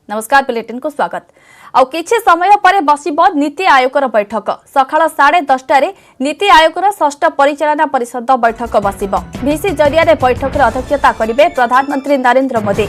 नमस्कार बुलेटिन को स्वागत। आउ किछि समय पर बसिब नीति आयोग बैठक सकाळ 10:30 नीति आयोग षष्ठ परिचालना परिषद बैठक बसिब। भिसी जरिया बैठक अध्यक्षता करेंगे प्रधानमंत्री नरेंद्र मोदी।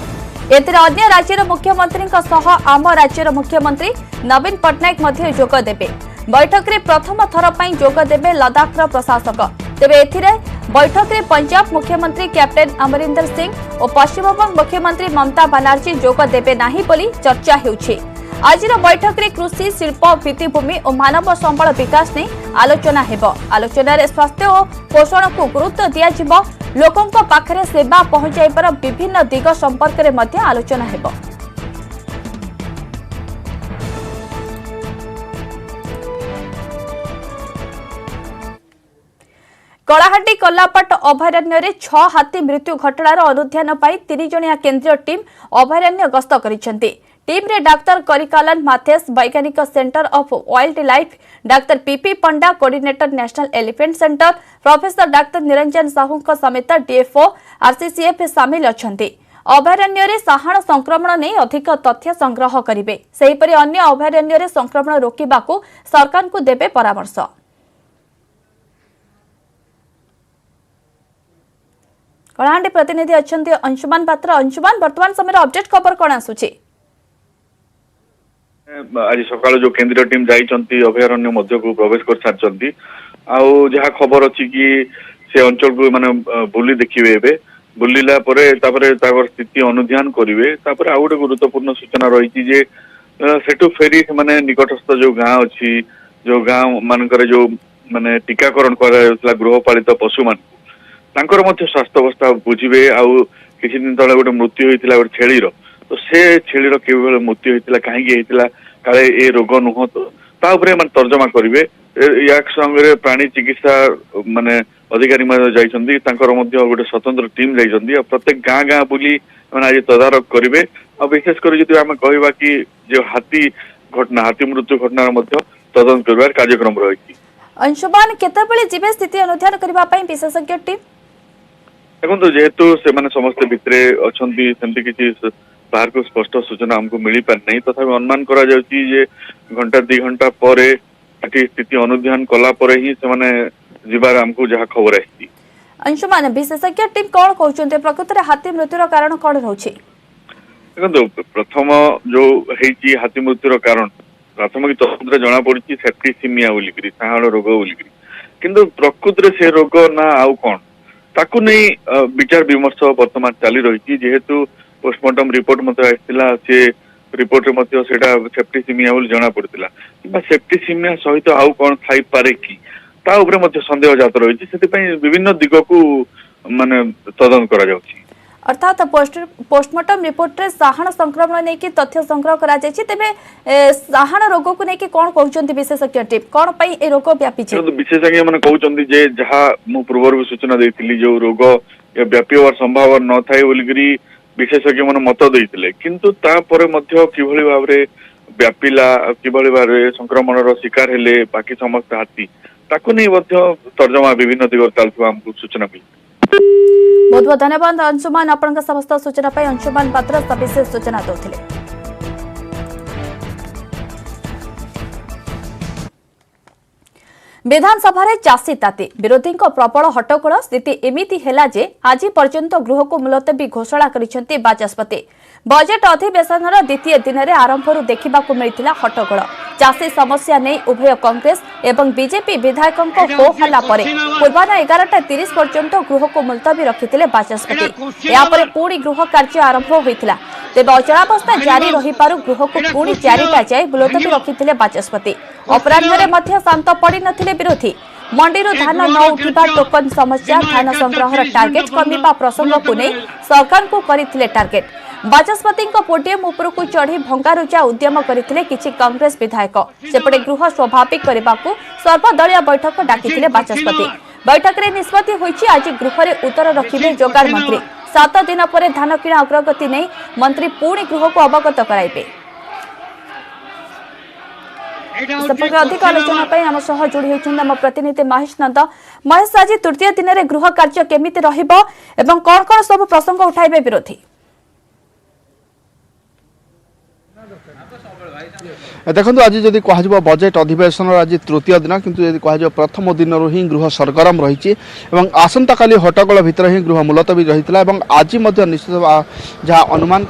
एतिर अन्य राज्यर मुख्यमंत्री सह आम राज्यर मुख्यमंत्री नवीन पट्टनायक मध्य जोग देबे। बैठक में प्रथम थर पर जोग देबे लद्दाखर प्रशासक। तेबे एथिरे बैठक में पंजाब मुख्यमंत्री कैप्टेन अमरिंदर सिंह और पश्चिमबंग मुख्यमंत्री ममता बनर्जी जोग देबे नाही बोली चर्चा हेउछि। आजिर बैठक में कृषि शिल्प भित्तिभूमि और मानव संबल विकास नहीं आलोचना हेबो। आलोचना रे स्वास्थ्य और पोषण को गुरुत्व दिया जिवो। लोकंक पाखरे सेवा पहुंचाइबार विभिन्न दिग संपर्क में मध्य आलोचना हेबो। कलाहांडी कलापट अभयारण्य रे 6 हाथी मृत्यु घटनार अनुध्यान पाई 3 जणिया केंद्रीय टीम अभयारण्य गस्त करिसेंती। टीम रे डाक्टर करिकालन माथेस वैज्ञानिक centre of wild life, doctor PP Panda coordinator national elephant centre, professor doctor Niranjan Sahu समेत डीएफओ आरसीसीएफ शामिल अछंती। अभयारण्य रे साहाण संक्रमण नहीं अधिक तथ्य संग्रह करिवे। सेहिपरि अन्य अभयारण्य रे संक्रमण रोकिबाकू सरकार को देबे परामर्श। कलाहांडी प्रतिनिधि अच्छे अंशुमान पात्र। अंशुमान, वर्तमान समय अपडेट खबर कौन आसुची? आज सकाळ जो केंद्रीय टीम जाइचंती अभयारण्य मध्य को प्रवेश कर सारचंती। आउ जहा खबर अछि कि से अंचल को माने बुली देखिबे। एबे बुलीला परे तापरे ताकर स्थिति अनुध्यान करिवे। तापरे आउ गोटे गुरुत्वपूर्ण सूचना रही जे सेटु फेरी माने निकटस्थ जो गांव अछि, जो गांव मानकर जो माने टीकाकरण करा गृहपालित पशु मान तांकर मध्य स्वास्थ्य अवस्था बुझिबे। आउ किछि दिन तळे गोटे मृत्यु होइतिला गोटे छेळीर, तो से छेळीर केबेल मृत्यु होइतिला, काहेकि होइतिला, काले ए रोग नुह, तो ता उपरे माने तर्जमा करिवे। या संगे प्राणी चिकित्सा माने अधिकारी माने जाइछन्ती, तांकर मध्य गोटे स्वतंत्र टीम जाइछन्ती। प्रत्येक गाँ गाँ बुली माने आज तदारक करिवे। आ विशेष कर जदि आमे कहबा कि जो हाथी घटना, हाथी मृत्यु घटना मध्य तदंत करबार कार्यक्रम रहिछि। अंशुमान, केतेबेले जीवे स्थिति अनुध्यान करबा पई विशेषज्ञ टीम? देखो जेहेतु से माने समस्त भितरे अछंती, सेमति किछि बाहर को स्पष्ट सूचना हमको मिली पार नहीं, तथापि अनुमान करा जाउछि जे घंटा 2 घंटा परे आठी स्थिति अनुध्यान कला परे ही से माने जिबार हमको जहा खबर आछि। अंशुमान, विशेषज्ञ टीम कोन कहउछन्ते प्रकृति रे हाथी मृत्युर कारण कोन रहउछि? देखो प्रथम जो हेछि हाथी मृत्युर कारण प्राथमिक तंत्र जना पड़छि सेप्टिसिमिया बोलिकरी, साहाण रोग बोलिकरी, किंतु प्रकृति रे से रोग ना आउ कोन ताकू नहीं विचार विमर्श वर्तमान चली रही। जेहेतु पोस्टमार्टम रिपोर्ट मत आइला, से रिपोर्ट रे मत सेटा सेप्टिसिमिया बोली जना पड़तिला, किबा सेप्टिसिमिया सहित आउ कोन थाई पारे कि ता उपरे मत संदेह जात रही। सेति पई विभिन्न दिग को माने तदंत करा जाउछि। अर्थात पोस्टमार्टम रिपोर्ट रे साहाण संक्रमण नै कि तथ्य संग्रह करा जायछि। तेबे साहाण रोग को नै कि कोन कहउछन्ती विशेषज्ञ टीम, कोन पई ए रोग व्यापी छै? विशेषज्ञ माने कहउछन्ती जे जहा मु पूर्व भी सूचना देथिली जो रोग या व्यापी होवार संभावना न थाई बोलिकरी विशेषज्ञ माने मत देथिले, किंतु ता परे मध्य किभଳି भाबरे व्यापीला, किभଳି भाबरे संक्रमण रो शिकार हेले बाकी समस्त हाथी ताकू नै मध्य तर्जमा विभिन्न दिग चालथुवा हमको सूचना मिली। बहुत बहुत धन्यवाद अंशुमान, आपनका समस्त सूचना पाई। अंशुमान पात्र सविशेष सूचना दौथिले। विधानसभा रे चासी ताती विरोधी प्रबल हट्टगोल स्थिति एमिति हेला जे आज पर्यंत गृह को मुलतवी घोषणा करिसेंती बाचस्पति। बजेट अधिवेशन द्वितीय दिन में आरंभ देखा मिलता हट्टगोल। चाषी समस्या नहीं उभय कांग्रेस एवं बीजेपी विधायकों हो हल्ला पर पूर्वाह 11:30 पर्यंत गृह को मुलतवी रखिते बाचस्पति। यापर पुणी गृह कार्य आरंभ होता। तेज अचलावस्था जारी रही गृह को पुणी 4टा जाए मुलतवी रखिते बाचस्पति। अपराह्न शांत पड़ी नथिले विरोधी। मंडी धान न उठा टोकन समस्या, धान संग्रह टार्गेट कमिबा प्रसंग को नहीं सरकार को करथिले टार्गेट। बाचस्पति पोडियम उपरकू चढ़ी भंगारुजा उद्यम करथिले किछि कांग्रेस विधायक। सेपटे गृह स्वाभाविक करने को सर्वदलीय बैठक डाकिथिले बाचस्पति। बैठक रे निष्पत्ति होईछि आज गृह रे उत्तर रखिबे जोगाड़ मंत्री। 7 दिन पर धान किणा अग्रगति नहीं मंत्री पुणी गृह को अवगत कराइबे। संपर्क अधिक आलोचना आम सह जोड़ी होती आम प्रतिनिधि महेश नंद। महेश, आज तृतीय दिन में गृह कार्य केमिति रहिबो एवं कौन कौन सब प्रसंग उठाइबे विरोधी? देखो आज जदि कह बजेट अधिवेशन आज तृतीय दिन किंतु यदि कह प्रथम दिन ही गृह सरगरम रही आसंता काली हट्टगोल भितर ही गृह मुलतवी रही आज निश्चित जहाँ अनुमान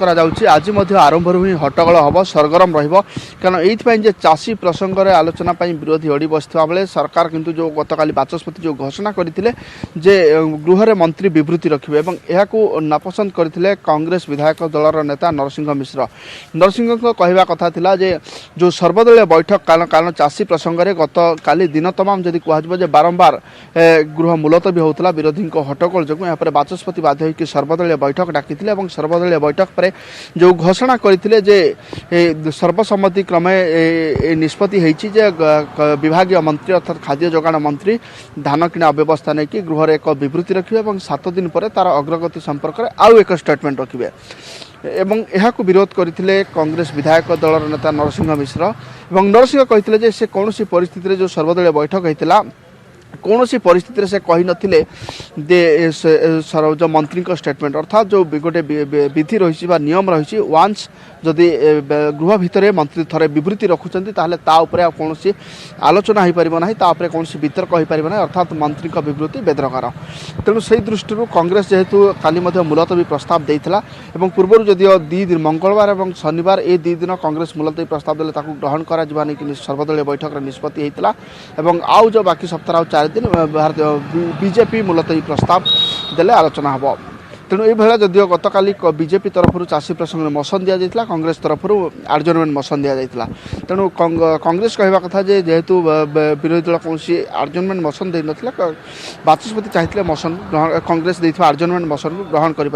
आज आरंभ ही हट्टगोल हम सरगरम कारण ये चाषी प्रसंग में आलोचना विरोधी अड़ी बसता बेले सरकार किंतु जो गतकाली बाचस्पति जो घोषणा करते गृह में मंत्री विवृत्ति रखिए और नापसंद करते कांग्रेस विधायक दलर नेता नरसिंह मिश्र नरसिंह कहवा कथा थिला जे जो सर्वदलीय बैठक कारण चाषी प्रसंग में गत काली दिन तमाम जदि कह बारंबार गृह मुलतवी होता विरोधी हट्टगोल जो यहाँ पर बाचस्पति बाध्य होकर सर्वदलीय बैठक डाकी सर्वदलीय बैठक पर जो घोषणा करते सर्वसम्मति क्रमे निष्पत्ति होती विभाग मंत्री अर्थात खाद्य जोगाण मंत्री धान किणा अव्यवस्था नहीं कि गृह एक विवृत्ति रखिए 7 दिन पर तार अग्रगति संपर्क में आउ एक स्टेटमेंट रखिए एवं यह विरोध करते कांग्रेस विधायक दलर नेता नरसिंह मिश्र नरसिंह कहते से कौन परिस्थिति जो सर्वदलीय बैठक होता कौन सी परिस्थिति से कही नथिले जो मंत्री स्टेटमेंट अर्थात जो गोटे विधि रही नियम रही वांस जदि गृह भितर मंत्री थरे विवृत्ति रखुंट कौन आलोचना हो पार ना कौन वितर्क हो पार ना अर्थात मंत्री विवृत्ति बेदरकार तेणु से दृष्टि कांग्रेस जेहेतु काली मुलतवी प्रस्ताव देता पूर्व जदिव 2 दिन मंगलवार और शनिवार ये 2 दिन कांग्रेस मुलतवी प्रस्ताव देले ग्रहण कर सर्वदलीय बैठक निष्पत्ति होता आउ जो बाकी सप्ताह 4 दिन भारतीय बीजेपी मुलतवी प्रस्ताव देले आलोचना हम तेणु ये जदिव गतकाली बीजेपी तरफ चाषी प्रसंग में मोशन दि जाता कांग्रेस तरफ आडजर्नमेंट मोशन दि जाता तेणु कांग्रेस कहवा कथा जेहेतु विरोधी दल कौन आडजर्नमेंट मोशन दे ना बाचस्पति चाहिए मोशन कांग्रेस देथिबा आडजर्नमेंट मोशन को ग्रहण कर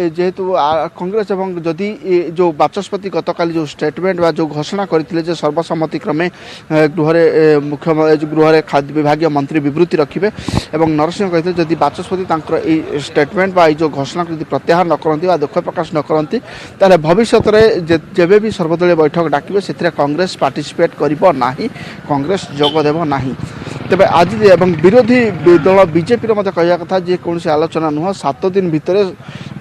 जेहेतु कांग्रेस एवं जदि जो बाचस्पति गतकाली जो स्टेटमेंट जो घोषणा करते सर्वसम्मति क्रमे गृह गृह खाद्य विभाग मंत्री विवृत्ति रखिए नरसिंह कहते जदि बाचस्पति स्टेटमेंट बा जो घोषणा प्रत्याहार न करती दुख प्रकाश न करती भविष्य में जब भी सर्वदलीय बैठक डाकिबे से कांग्रेस पार्टिसिपेट करिबो नाही कांग्रेस जोग देबो नाही तेज आज विरोधी दल बीजेपी कहवा कथा जे कौन आलोचना नुह 7 दिन भितर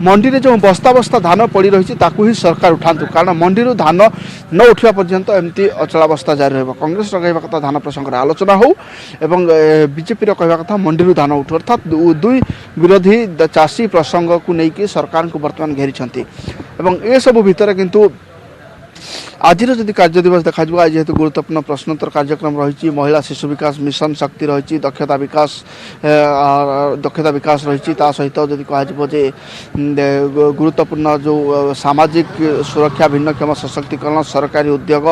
मंडी में जो बस्ता बस्ता धान पड़ी रही ही सरकार उठातु कारण मंडी धान न उठा पर्यंत एमती अचलावस्था जारी रहा कांग्रेस कहवा कथा धान प्रसंग में आलोचना हो बीजेपी कहवा कथा मंडी धान उठू अर्थात दुई विरोधी चाषी प्रसंग को लेकिन सरकार को बर्तमान घेरी ये सब भितर किंतु आज जदि कार्य दिवस देखा आज जेहेतु गुरुत्वपूर्ण प्रश्नोत्तर कार्यक्रम रही महिला शिशु विकास मिशन शक्ति रही दक्षता विकास रही सहित जदि कह गुरुत्वपूर्ण जो सामाजिक सुरक्षा भिन्नक्षम सशक्तिकरण सरकारी उद्योग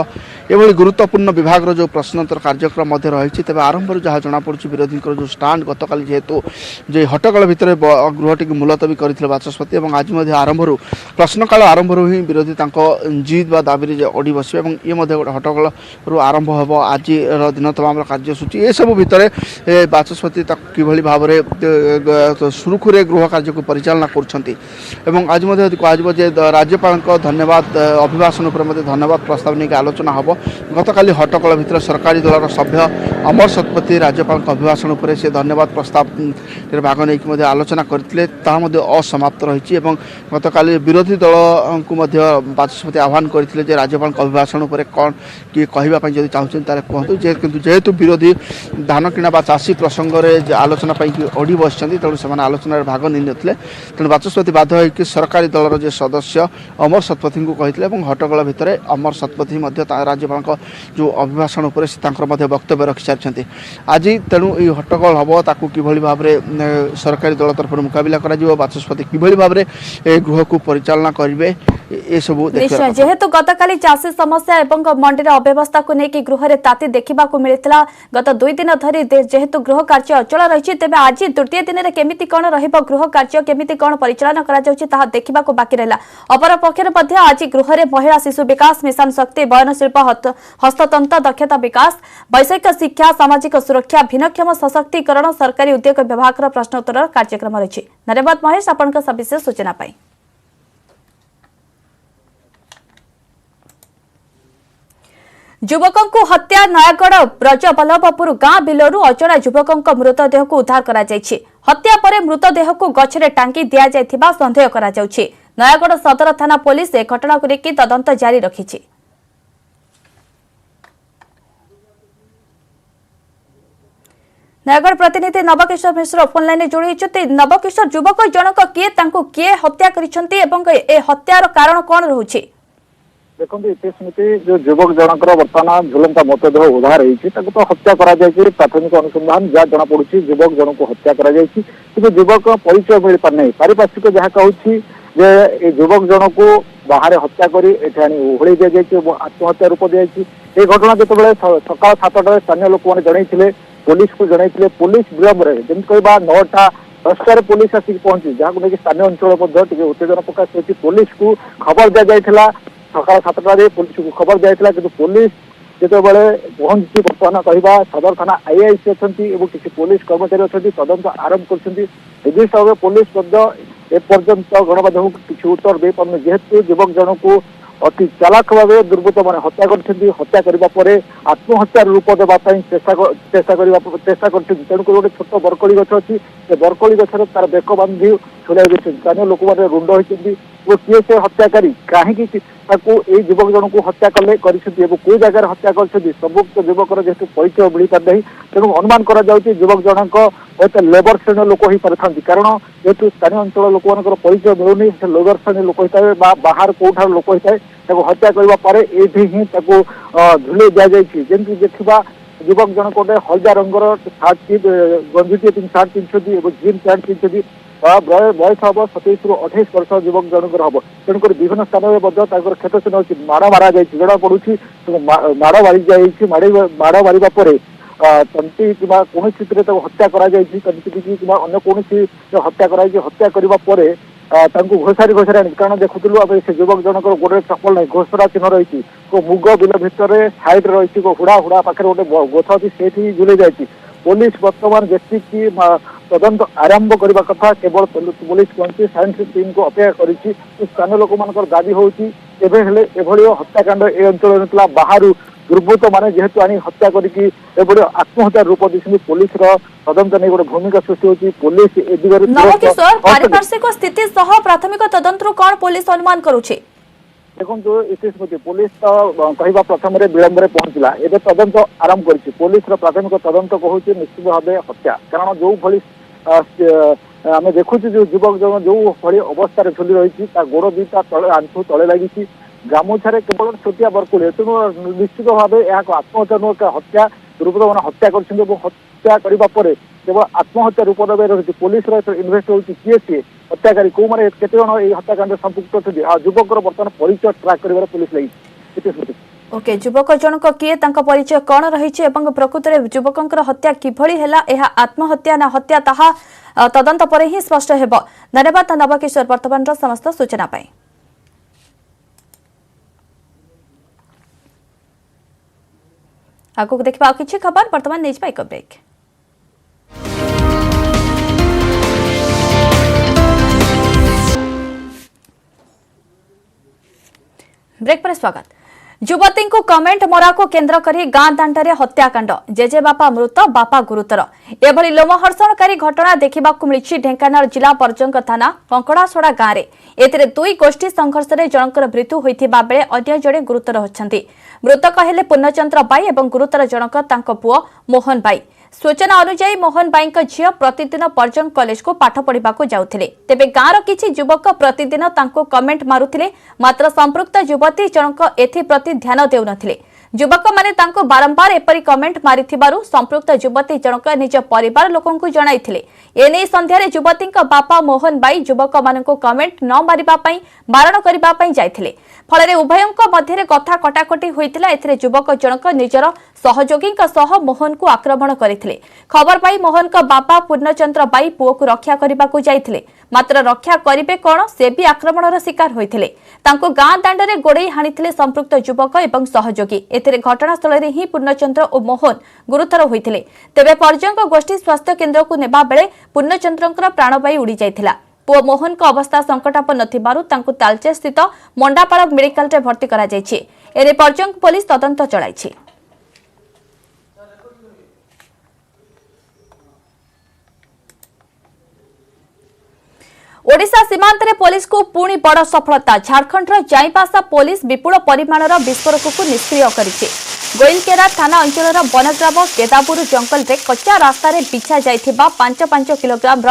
ये गुरुत्वपूर्ण विभाग जो प्रश्नोत्तर कार्यक्रम रही तेज आरंभ जहाँ जमापड़ी विरोधी जो स्टाण्ड गतकाली जेहेतु जो हट्टगोल भितर गृह टी मुलतवी करते बाचस्पति और आज आरंभ प्रश्नकाल आरंभ ही विरोधी जिद बा दाबी अड़ी बसवे ये गोटे हट्टगोल आरंभ हम आज दिन तमाम कार्यसूची ये सब भितर बाचस्पति किभली भाव में सुरुखुरे गृह कार्य को परिचालना कर आज कह राज्यपाल धन्यवाद अभिभाषण पर धन्यवाद प्रस्ताव नहीं आलोचना हम गतकाली हट्टगोल भितर सरकारी दलर सभ्य अमर शतपथी राज्यपाल अभिभाषण पर से धन्यवाद प्रस्ताव भाग नहीं आलोचना करते असमाप्त रही गतकाली विरोधी दल को बाचस्पति आह्वान करते राज्यपाल अभिभाषण पर कौन किए कहवाई जब चाहते कहतु किंतु जेहेतु विरोधी धान किणा चाषी प्रसंग में आलोचना अड़ी बस तेणु से आलोचन भाग नहीं नथिले तेणु बाचस्पति बाध्य होकर सरकारी दलर जो सदस्य अमर शतपथी को कहते हट्टगोल भितर अमर शतपथी राज्यपाल जो अभिभाषण पर वक्तव्य रखि सारी आज तेणु ये हट्टगोल हम ताकू किभली भाव में सरकारी दल तरफ मुकाबला कर बाचस्पति किभली भाव में गृह को परिचालना करेंगे ये सब निश्चय जेहेतु गतकाली चाषी समस्या एवं मंडीर अव्यवस्था को लेकिन गृह में ताती देखा मिलता गत 2 दिन धरी जेहेतु गृह कार्य अचल रही तेज आज तृतीय दिन में केमिति कौन गृह कार्य केमिति कौन परिचालन करा देखा बाकी रहा अपर पक्षर आज गृह में महिला शिशु विकास मिशन शक्ति बयन शिल्प हस्ततंत्र दक्षता विकास वैषयिक शिक्षा सामाजिक सुरक्षा भिन्नक्षम सशक्तिकरण सरकारी उद्योग विभाग प्रश्नोत्तर कार्यक्रम रही धन्यवाद महेश आपन सविशेष सूचना पाई। युवकों को हत्या नयागढ़ ब्रजबल्लभपुर गां बिलरू अजणा युवकों मृतदेह को उद्धार करा जायछि। हत्या पर मृतदेह को गछरे टांगी दिया जायथिबा संदेह करा जाउछि। नयागढ़ सदर थाना पुलिस ए घटना को लेकिन तदंत जारी रखिछि। नयागढ़ प्रतिनिधि नवकिशोर मिश्र फोन लाइन जोड़ी नवकिशोर युवक जनक किए हत्या करिसेंती एवं ए हत्यार कारण कौन रहुछि? देखो स्मृति जो युवक जनकर बर्तमान झुलंता मृतदेह उद्धार होती तो हत्या कर प्राथमिक अनुसंधान जहाँ जना पड़ी युवक जन को हत्या कर युवक परिचय मिल पार नहीं पारिपार्श्विक जहाँ कहूँ युवक जन को बाहर हत्या कर ओहड़ी दि जाए आत्महत्या रूप दी घटना जो सका 7टा स्थानीय लोक मैंने जनई पुलिस को जनई पुलिस विलंब जमी कह 9टा 10टार पुलिस आसिक पहुंची जहाँ नहीं स्थानीय अंचल उत्तेजना प्रकाश होती पुलिस को खबर दि जाता सका 7टार पुलिस को खबर दिया कि पुलिस जो पहुंची बर्तमान कह सदर थाना आईआईसी अच्छा किसी पुलिस कर्मचारी अच्छा तदंत आरंभ कर निर्दिष्ट भाव पुलिस एपर्यंत गणमाध्यम को किसी उत्तर दे पार जेहेतु युवक जन को अति चालाक भाव दुर्बृत्त मैंने हत्या हत्या करने आत्महत्या रूप देवाई चेष्टा कर तेणुक गोटे छोट बरकोली गछ अच्छी बरकोली गचर तार बेक बांधि छुड़ाई स्थानीय लोक मैंने रुंड होती किए से हत्याकारी कहीं युवक जन को हत्या कले कौ जगार हत्या कर संपुक्त युवकर जेहेतु परिचय मिल पार नहीं तेणु अनुमान युवक जनक हूँ लेबर श्रेणी लोक हो पारि कारण जेहेतु स्थानीय अंचल लोक मान परिचय मिलूनी लेबर श्रेणी लोक होता है बाहर कौठार लोक होता है हत्या करने ही झुले दि जाए जमी देखा युवक जनक गोटे हलदिया रंगर सार्ट गंजी सार्ट पिंधुंट जीन पैंट पिंधुंट बयस हम 27 ରୁ 28 वर्ष युवक जनकर हम तेणुक विभिन्न स्थान में क्षत चिन्ह अच्छी माड़ मारा जना पड़ी माड़ मारी माड़ मारे तंटी कि कौन हत्या करमती कि अन्य कौन हत्या हत्या करने घोषारी घोषारी आनी कारण देखुलु से युवक जनकर गोटे चप्पल नहीं घोषरा चिन्ह रही मुग बिल भितर साइड रही हुड़ा हुड़ा पाखे गोटे गछ अच्छी से झुले जाए पुलिस बर्तमान जी तदंत आरंभ करने कथा केवल पुलिस पहुंची साइंस टीम को अपेक्षा कर स्थानीय लोक मान दाबी होती हत्याकांड ए अंचल होता बाहर दुर्बृत्त माने जेहेतु आनी हत्या करके आत्महत्या रूप दी पुलिस तदंत नहीं गोटे भूमिका सृष्टि होती पुलिस ए दिगरे नवकिशोर पारिपार्श्विक स्थिति सह प्राथमिक तदंत कौन पुलिस अनुमान करुछे? देखो स्मृति पुलिस तो कह प्रथम विलंब पहुंचला एवं तदंत आरंभ कर पुलिस प्राथमिक तदंत कहूँ निश्चित भाव हत्या कारण जो भली आम देखु जो युवक जन जो भली अवस्था झुली रही गोड़ दुईटा तले आंठू तले लगी गामुछारे केवल छोटिया बरकुली तेणु निश्चित भाव यह आत्महत्या नुह हत्या दुर्बृत्त मैंने हत्या हत्या करने केवल आत्महत्या रूप देवे रही पुलिस इन्वेस्ट होती किए सी हत्याकारी कौ मैंने केते जन ये हत्याकांड संपुक्त अच्छे युवक बर्तमान परिचय ट्राक कर पुलिस लगी ओके युवक जनक किए परिचय कौन रही प्रकृत में युवक हत्या किभली है आत्महत्या ना हत्या ताहा तदंत पर ही स्पष्ट हेब। धन्यवाद नवकिशोर वर्तमान समस्त सूचना पाई। आगक देखा किसी खबर वर्तमान नहीं एक ब्रेक। ब्रेक पर स्वागत। युवती को कमेंट मरा को केन्द्र करी गां दांडे हत्याकांड जेजे बापा मृत बापा गुरुतर एभली लोमहर्षणकारी घटना देखा मिली ढेंकानाल जिला परजंग थाना कंकड़ासड़ा गांव में एथिरे दुई गोष्ठी संघर्ष में जनकर मृत्यु होइथिबा बेले अन्य जड़े गुरुतर होइछन्ति। मृतक हेले पूर्णचंद्र बाई और गुरुतर जनक तांको पुओ मोहन बाई। सूचना अनुसार मोहन बाई झील प्रतिदिन परजंग कॉलेज को पाठ पढ़ा जाउथिले तेबे गांर किछि युवक प्रतिदिन तांको कमेंट मारुथिले मात्र संपृक्त युवती जनक एथिप्रति ध्यान देउनथिले। युवक माने तांको बारंबार एपरी कमेंट मारिथिबारु संपृक्त युवती जनक निज परिवार लोकंकु जणाइथिले। एने संध्यारे युवती बापा मोहन बाई युवक मानक कमेंट न मारिबा पई बारण करिबा पई जाइथिले फल उभयंक मध्य कथा कटाकटी होइतिला। एथिरे युवक जनक निजर सहयोगी मोहन को आक्रमण करथिले। खबर पाई मोहन का बापा पूर्णचंद्र बाई पुओ को रक्षा करने जाइथिले मात्र रक्षा करिबे कोन से भी आक्रमणर शिकार होइथिले। तांको गां दांडरे गोड़े हानिथिले संपृक्त युवक एवं सहयोगी। एथिरे घटनास्थल रे ही पूर्णचंद्र और मोहन गुरुतर होइथिले। तेबे परजंग गोष्ठी स्वास्थ्य केन्द्र को नेबा बेले पूर्णचंद्रंकर प्राणवायु उड़ी जाइथिला। पुओ मोहन को अवस्था संकटापन्न थिबारु तांको तालचे स्थित मंडापाड़ मेडिकल रे भर्ती करा जायछि। एने परजंग पुलिस तदंत चलाइछि। ओडिशा सीमांत पुलिस को पुणी बड़ सफलता झारखंड जाईपासा पुलिस विपुल परिमाणर विस्फोरक को निष्क्रिय करिछि। गोइलकेरा थाना अंचल वनग्राम केदापुर जंगल रे कच्चा रास्ता रे बिछा जाइथिबा 5 किलोग्राम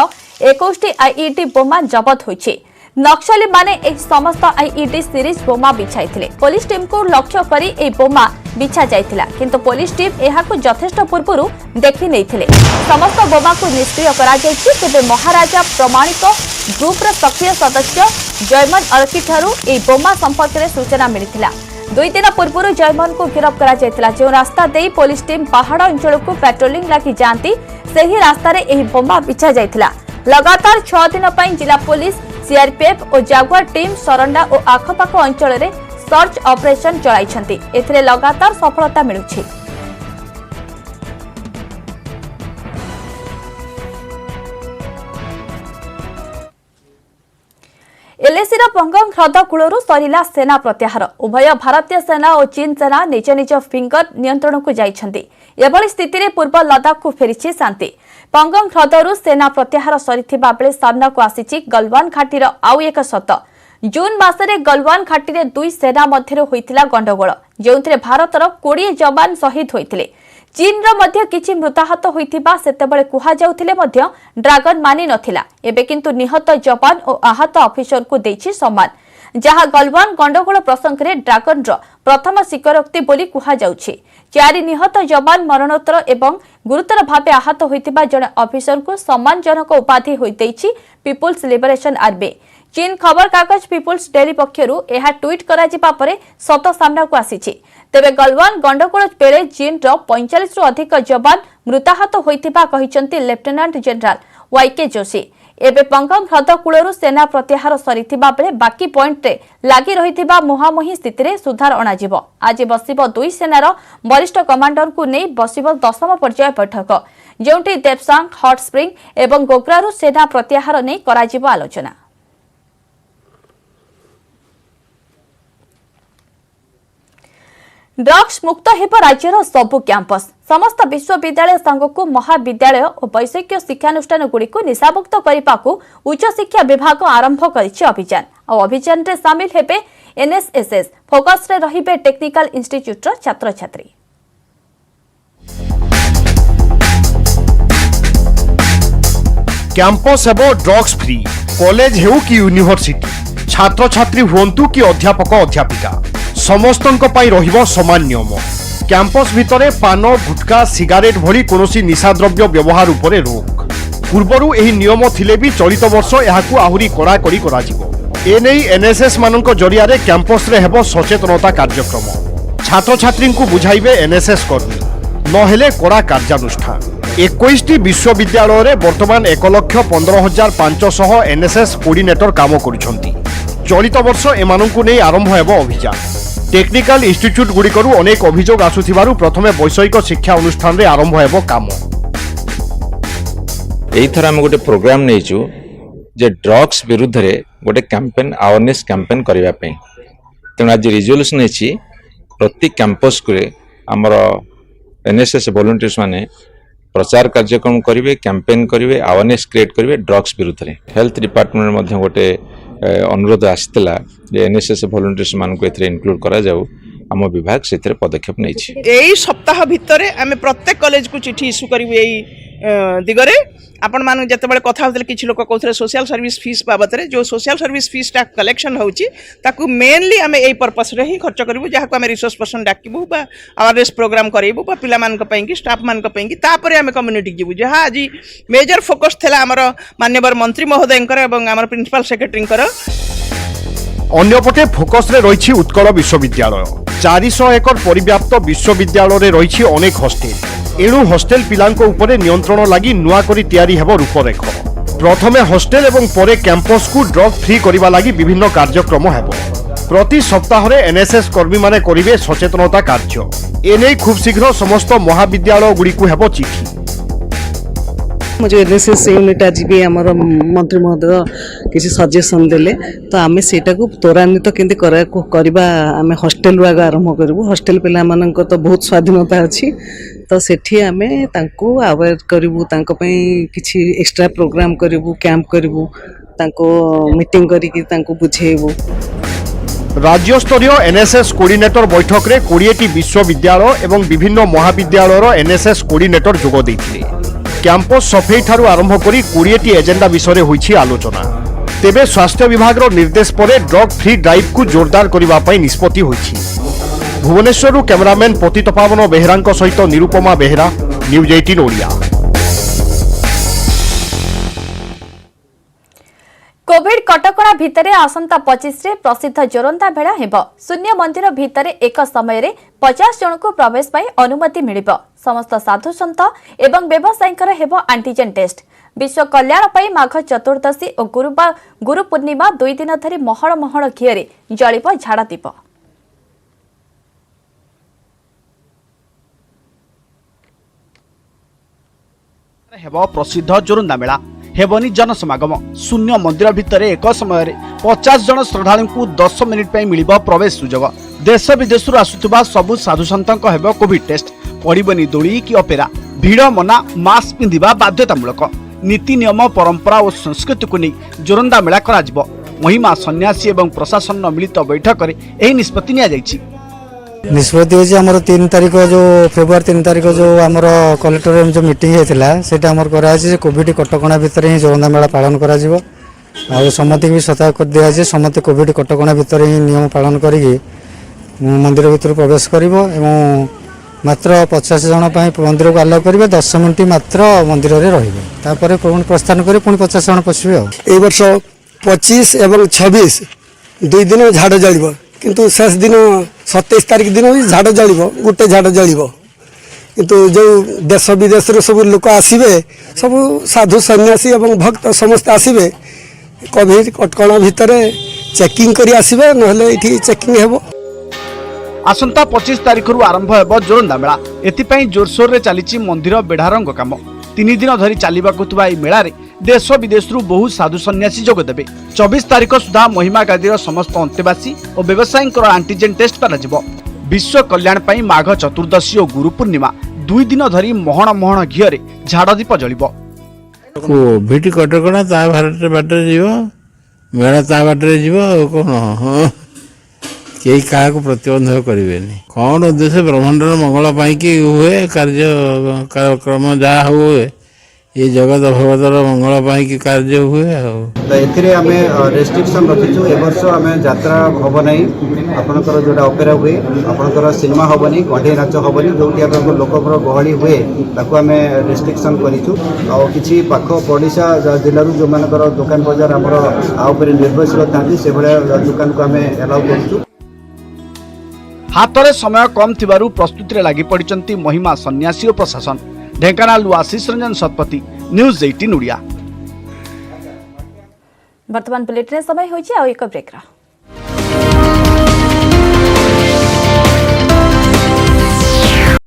21 आईईडी बोमा जबत होइछि। नक्सली माने एक समस्त आईईडी सीरीज बोमा बिछाइथिले। पुलिस टीम को लक्ष्य करी ए बोमा बिछा जाइथिला किंतु पुलिस टीम एहाकु यथेष्ट पूर्वरु देखि नैथिले। समस्त बोमा को निष्क्रिय करा जाइछि। तेबे महाराजा प्रमाणित ग्रुप रा सक्रिय सदस्य जयमन अरकी ठारू ए बोमा संपर्क रे सूचना मिलिथिला। 2 दिन पूर्व जयमन को गिरफ्त करा जाइथिला। जो रास्ता देई पुलिस टीम पहाड़ अंचल को पेट्रोलिंग लागि जानती सेही रास्ता रे एही बोमा बिछा जाइथिला। लगातार 6 दिन पई जिला पुलिस सीआरपीएफ और जागुआर टीम सरंडा और आखपाख अंचल में सर्च ऑपरेशन चलाइछंती। एथिरे लगातार सफलता मिलुछि। एलएसी पंगंग ह्रद कूलू सरिला सेना प्रत्याहार। उभय भारतीय सेना और चीन सेना निज निज फिंगर नियंत्रण को जाइछंती। एभली स्थिति रे पूर्व लद्दाख को फेरिछि शांति। पंगंग ह्रदरू सेना प्रत्याहार सरिथिबा बेले सामना को आसीछि गलवान घाटीर आउ एक सत। जून मासरे गलवान घाटी रे 2 सेना मध्यरे होइतिला गंडगोल जेउथिरे भारतर 20 जवान शहीद होइतिले। चीन रो मध्य किछि मृताहत होइथिबा सेतेबेले कुहा जाउथिले मध्य ड्रैगन मानि नथिला। एबे किंतु निहत जवान और आहत ऑफिसर को देछि सम्मान। जहां गलवान गंडगोल प्रसंग रे ड्रैगन रो प्रथम स्वीकारोक्ति बोली कुहा जाउछि। 4 निहत जवान मरणोत्तर एवं गुरुतर भावे आहत होइतिबा जणे ऑफिसर को सम्मानजनक उपाधि होइतैछि पीपुल्स लिबरेशन आर्मी। चीन खबर कागज पीपुल्स डेली पक्षरु एहा ट्वीट करा जिबा परे सत सामना को आसीछि। तेबे गलवान गंडगोल बेले चीन रो 45 रु अधिक जवान मृताहत होइतिबा कहिसंती लेफ्टिनेंट जनरल वाईके जोशी। एबे पंगंग ह्रद कूलू सेना प्रत्याहार सरिथिबा बेले बाकी पॉइंट रे लागि रहिथिबा मुहामुही स्थिति रे सुधार अणाजिबो। आज बसिबो 2 सेनार वरिष्ठ कमांडर को नै बसिबो 10म पर्याय बैठक जेउठी देवसांग हॉट स्प्रिंग एवं गोग्रारू सेना प्रत्याहार नै कराजिबो आलोचना। ड्रग्स मुक्त हेब राज्यर सबु कैंपस। समस्त विश्वविद्यालय संघ को महाविद्यालय और वैषयिक शिक्षानुष्ठान गुड़ी को निशामुक्त करने को उच्च शिक्षा विभाग आरंभ करिछि अभियान। और अभियान रे शामिल हेबे एनएसएसएस फोकस रे रहिबे टेक्निकल इंस्टीट्यूट छात्र छात्री। कैंपस हेबो ड्रग्स फ्री। कॉलेज हेउ कि यूनिवर्सिटी छात्र छात्री हुंतु कि अध्यापक अध्यापिका समस्तंक पई रहिबो समान नियम। कैंपस भितरे पान गुटका सिगारेट भली कोनोसी निशाद्रव्य व्यवहार उपरे रोक। पूर्वरु एही नियम थिले भी चलित वर्ष एहाकु आहुरी कड़ा कड़ी कराजिबो। एनै एनएसएस मानक जरिया रे कैंपस रे हेबो सचेतनता कार्यक्रम। छात्र छात्री को बुझाइबे एनएसएस कर्मी नहेले कड़ा कार्यानुष्ठान। 21टी विश्वविद्यालय रे वर्तमान 1,15,500 एनएसएस कोऑर्डिनेटर काम करुछंती। चलित वर्ष एमानंकु नै आरंभ हेबो अभियान। टेक्निकल इंस्टीट्यूट गुड़िकरू अनेक अभियोग आसुथिबारु प्रथमे वैषयिक शिक्षा अनुष्ठान रे आरंभ हेबो काम। एई थरा हम गोटे प्रोग्राम नेइछु जे ड्रग्स विरुद्ध रे गोटे कैंपेन अवेयरनेस कैंपेन करिवा पई। तेणु आज रिजोल्यूशन नेछि प्रति कैंपस को हमर एनएसएस वॉलंटियर्स माने प्रचार कार्यक्रम करिवे कैंपेन करिवे अवेयरनेस क्रिएट करिवे ड्रग्स विरुद्ध रे। हेल्थ डिपार्टमेंट मध्ये गोटे अनुरोध आसला जे एनएसएस वॉलंटियर्स मान को एथरे इंक्लूड करा जाऊ। आम विभाग से पदक्षेप नहीं। यही सप्ताह भितर आम प्रत्येक कॉलेज को चिठी इश्यू करूँ यही दिगरे। आपण मान जिते कथा होते किसी लोग कहते सोशल सर्विस फीस बाबद जो सोशल सर्विस फीस टा कलेक्शन होची मेनली आम यही पर्पस रे ही खर्च करूँ जहाँ को आम रिसोर्स पर्सन डाकबू अवेयरनेस प्रोग्राम करेबू पिला स्टाफ मान आम कम्युनिटी जीवु जहाँ आज मेजर फोकस थी आमर माननीय मंत्री महोदय आम प्रिंसिपल सेक्रेटरी। अन्यपटे फोकस रे रही उत्कल विश्वविद्यालय 400 एकर परिव्याप्त विश्वविद्यालय रे रही अनेक हॉस्टेल। एणु हॉस्टेल पिलांको उपरे नियंत्रण लगी नुआ करी तैयारी हेबो रूपरेख। प्रथमे हॉस्टेल एवं परे कैंपस को ड्रग फ्री करिवा लगी विभिन्न कार्यक्रम हेबो। प्रति सप्ताह रे एनएसएस कर्मी माने करिवे सचेतनता कार्य। एनै खूब शीघ्र समस्त महाविद्यालय गुडी को हेबो चिठी। जो एनएसएस यूनिट आज भी आमर मंत्री महोदय किसी सजेसन देले तो आम से त्वरान्वित केंद्र करवा आम हॉस्टेल आग आरंभ करूँ। हॉस्टेल पिला तो बहुत स्वाधीनता अच्छी तो सेठी आमे तांको अवेयर करिवु तांको पई किछि एक्स्ट्रा प्रोग्राम करिवु कैंप करिवु तांको मीटिंग करिकि तांको बुझेइबु। राज्य स्तरीय एनएसएस कोऑर्डिनेटर बैठक रे 20टी विश्वविद्यालय एवं विभिन्न महाविद्यालयर एनएसएस कोऑर्डिनेटर जोग देथिले। कैंपस सफेई ठारू आरंभ करी 20टी एजेंडा विषय होईछि आलोचना। तेबे स्वास्थ्य विभाग रो निर्देश परे ड्रग फ्री ड्राइव को जोरदार करिबा पई निष्पत्ति होईछि। भुवनेश्वर कैमरामैन पतितपावन बेहरा सहित निरुपमा बेहरा, न्यूज 18 ओडिया। कोविड कटकणा भितरे आसंता 25 रे प्रसिद्ध जोरंदा मेला हेब। शून्य मंदिर भितरे एक समय रे 50 जन को प्रवेश पाई अनुमति मिलिब। समस्त साधु संत एवं व्यवसायींकर हेब एंटीजन टेस्ट। विश्व कल्याण पाई माघ चतुर्दशी और गुरु पूर्णिमा 2 दिन धरी महल महल घियरे जलिब झाड़ा दीप। हेब प्रसिद्ध जोरंदा मेला हेबनी जनसमागम। शून्य मंदिर भितर एक समय 50 जन श्रद्धालु को 10 मिनिट पर मिल प्रवेश सुजोग। देश विदेश आसुवा सबु साधु सन्त हेब कोविड टेस्ट। पड़बनी दोली कि अपेरा, भिड़ मना, मास्क पिंधिबा बाध्यतामूलक। नीति नियम परंपरा और संस्कृति को नहीं जोरंदा मेला करा। महिमा सन्यासी एवं प्रशासन मिलित बैठक में यह निष्पत्ति नि निष्पत्ति होची हमर 3 तारिख जो फेब्रुआरी 3 तारिख जो हमर कलेक्टर जो मीटिंग हेतिला सेटा हमर करा जे कोविड कटकणा भितर ही जोरंदा मेला पालन करा जिवो। आ समति भी सतर्क कर दिया जे समति कोविड कटकणा भितर ही नियम पालन करिकि मंदिर भितर प्रवेश करिवो एवं मात्र 50 जन पई मंदिर को अलाउ करिवे। 10 मिनिट मात्र मंदिर रे रहिबे तापर पुणी प्रस्थान करी पुणी 50 जन पसिबे। ए वर्ष 25 एवं 26 2 दिन झाड़ जलिबो किंतु शेष दिन 27 तारिख दिन भी झाड़ जलिबो गोटे झाड़ जलिबो। किंतु जो देश विदेश सब लोक आसबे सब साधु सन्यासी एवं भक्त समस्त आसबे कोविड कटकणा भितर चेकिंग करी आसबे नहले इठी चेकिंग हेबो। आसंता 25 तारिख आरंभ हेब जोरंदा मेला। एथिपाई जोरसोर रे चलीची मंदिर बेढ़ारंग काम। 3 दिन धरी चलिबाकु तुबा ए मेला रे देश विदेश बहु साधु सन्यासी जोग देबे। 24 तारिख सुधा महिमा गादीर समस्त अंतेवासी और व्यवसायी एंटीजन टेस्ट करा। विश्व कल्याण पाई माघ चतुर्दशी और गुरु पूर्णिमा 2 दिन धरी महण महण घियरे झाड़ दीप जलिब। कोविड कटकणा ता भारत बाटर जीव मेला ता बाटर जीव कौन कई क्या प्रतिबंध करें कौन उद्देश्य ब्रह्मांडर मंगल पाई हुए कार्यक्रम जहाँ हुए ये जगत भगवतर मंगल पाई कार्य हुए। तो आम रेस्ट्रिक्शन रखीचु ए वर्ष आम यात्रा हम ना आपंकर जोटा अपेरा हुए आपंकर सिनेमा हेनी कढ़े नाच हेनी जो लोकर गहली हुए आम रेस्ट्रिक्शन करूँ कि पाख पड़िशा जिलू जो मानकर दुकान बजार आम निर्भरशील था से भाया दुकान को आम एलाउ करूँ। हाथ में समय कम थिबारु प्रस्तुति लगी पड़िचंती महिमा सन्यासी और प्रशासन। ढेंकानाल आशीष रंजन शतपथी, न्यूज 18 ओडिया। वर्तमान बुलेटिन समय होइछि आ एक ब्रेक रा।